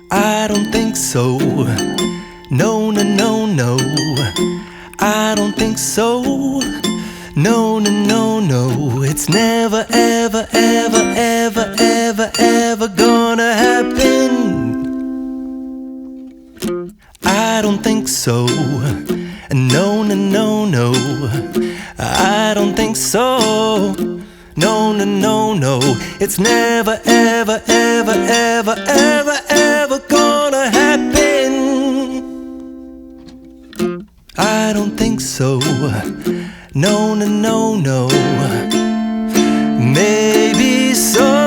I don't think so. No, no, no, no. I don't think so. No, no, no, no. It's never, ever, ever, ever, ever, ever gonna happen. I don't think so. No, no, no, no. I don't think so. No, no, no, no. It's never, ever, ever, ever, ever, ever gonna happen. I don't think so. No, no, no, no. Maybe so.